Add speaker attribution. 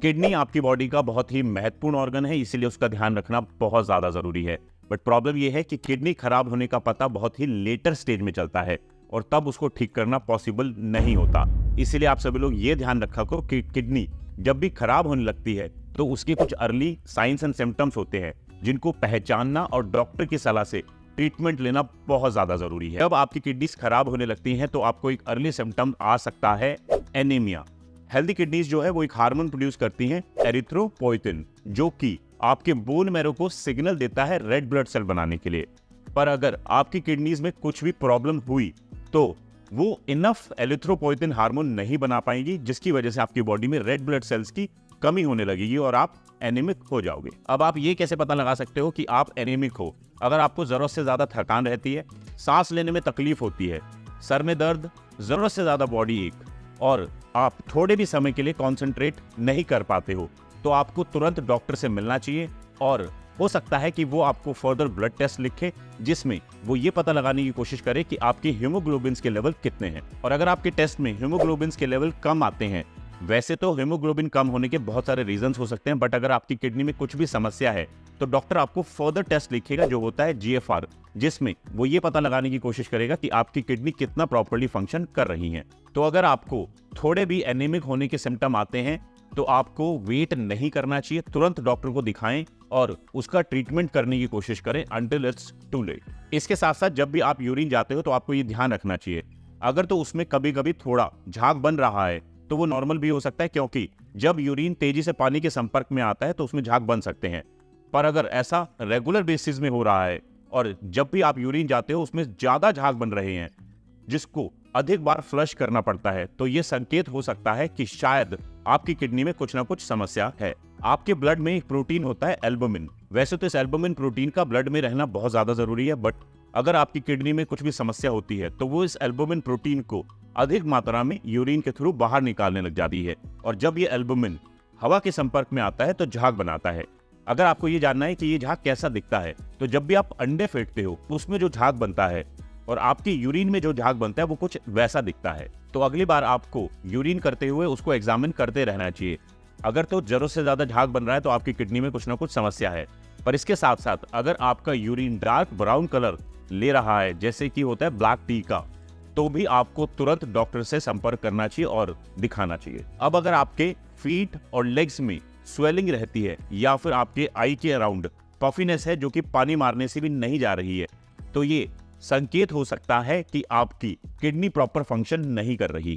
Speaker 1: Kidney आपकी body का बहुत ही महत्वपूर्ण ऑर्गन है, इसीलिए उसका ध्यान रखना बहुत ज्यादा जरूरी है। बट प्रॉब्लम यह है कि किडनी खराब होने का पता बहुत ही लेटर स्टेज में चलता है और तब उसको ठीक करना पॉसिबल नहीं होता। इसीलिए आप सभी लोग ये ध्यान रखा करो कि किडनी जब भी खराब होने लगती है तो उसके कुछ अर्ली साइंस एंड सिम्टम्स होते हैं जिनको पहचानना और डॉक्टर की सलाह से ट्रीटमेंट लेना बहुत ज्यादा जरूरी है। जब आपकी किडनीज खराब होने लगती हैं तो आपको एक अर्ली सिम्टम आ सकता है एनीमिया। हेल्दी किडनीज जो है वो एक हार्मोन प्रोड्यूस करती हैं एरिथ्रोपोइटिन, जो कि आपके बोन मैरो को सिग्नल देता है रेड ब्लड सेल बनाने के लिए। पर अगर आपकी किडनीज में कुछ भी प्रॉब्लम हुई तो वो इनफ एरिथ्रोपोइटिन हार्मोन नहीं बना पाएंगी, जिसकी वजह से आपकी बॉडी में रेड ब्लड सेल्स की कमी होने लगेगी और आप एनीमिक हो जाओगे। अब आप ये कैसे पता लगा सकते हो कि आप एनीमिक हो? अगर आपको जरूरत से ज्यादा थकान रहती है, सांस लेने में तकलीफ होती है, सर में दर्द, जरूरत से ज्यादा बॉडी एक, और आप थोड़े भी समय के लिए कॉन्सेंट्रेट नहीं कर पाते हो, तो आपको तुरंत डॉक्टर से मिलना चाहिए। और हो सकता है कि वो आपको फर्दर ब्लड टेस्ट लिखे जिसमें वो ये पता लगाने की कोशिश करे कि आपके हीमोग्लोबिन्स के लेवल कितने हैं। और अगर आपके टेस्ट में हीमोग्लोबिन्स के लेवल कम आते हैं, वैसे तो हीमोग्लोबिन कम होने के बहुत सारे रीजंस हो सकते हैं, बट अगर आपकी किडनी में कुछ भी समस्या है तो डॉक्टर आपको फर्दर टेस्ट लिखेगा जो होता है GFR, जिसमें वो ये पता लगाने की कोशिश करेगा कि आपकी किडनी कितना प्रॉपर्ली फंक्शन कर रही है। तो अगर आपको थोड़े भी एनीमिक होने के सिम्टम आते हैं तो आपको वेट नहीं करना चाहिए, तुरंत डॉक्टर को दिखाएं और उसका ट्रीटमेंट करने की कोशिश करें अंटिल इट्स टू लेट। इसके साथ साथ जब भी आप यूरिन जाते हो तो आपको ये ध्यान रखना चाहिए, अगर तो उसमें कभी कभी थोड़ा झाग बन रहा है तो वो नॉर्मल भी हो सकता है, क्योंकि जब यूरिन तेजी से पानी के संपर्क में आता है तो उसमें झाग बन सकते हैं। पर अगर ऐसा रेगुलर बेसिस में हो रहा है और जब भी आप यूरिन जाते हो उसमें ज्यादा झाग बन रहे हैं जिसको अधिक बार फ्लश करना पड़ता है, तो ये संकेत हो सकता है कि शायद आपकी किडनी में कुछ ना कुछ समस्या है। आपके ब्लड में एक प्रोटीन होता है एल्बुमिन। वैसे तो इस एल्बुमिन प्रोटीन का ब्लड में रहना बहुत ज्यादा जरूरी है, बट अगर आपकी किडनी में कुछ भी समस्या होती है तो वो इस एल्बुमिन प्रोटीन को अधिक मात्रा में यूरिन के थ्रू बाहर निकालने लग जाती है, और जब ये एल्बुमिन हवा के संपर्क में आता है तो झाग बनाता है। अगर आपको ये जानना है कि ये झाग कैसा दिखता है, तो जब भी आप अंडे फेंकते हो उसमें जो झाग बनता है और आपकी यूरिन में जो झाग बनता है वो कुछ वैसा दिखता है। तो अगली बार आपको यूरिन करते हुए उसको एग्जामिन करते रहना चाहिए। अगर तो जरूरत से ज्यादा झाग बन रहा है तो आपकी किडनी में कुछ ना कुछ समस्या है। पर इसके साथ साथ अगर आपका यूरिन डार्क ब्राउन कलर ले रहा है, जैसे कि होता है ब्लैक टी का, तो भी आपको तुरंत डॉक्टर से संपर्क करना चाहिए और दिखाना चाहिए। अब अगर आपके फीट और लेग्स में स्वेलिंग रहती है या फिर आपके आई के अराउंड पफिनेस है जो कि पानी मारने से भी नहीं जा रही है, तो ये संकेत हो सकता है कि आपकी किडनी प्रॉपर फंक्शन नहीं कर रही है।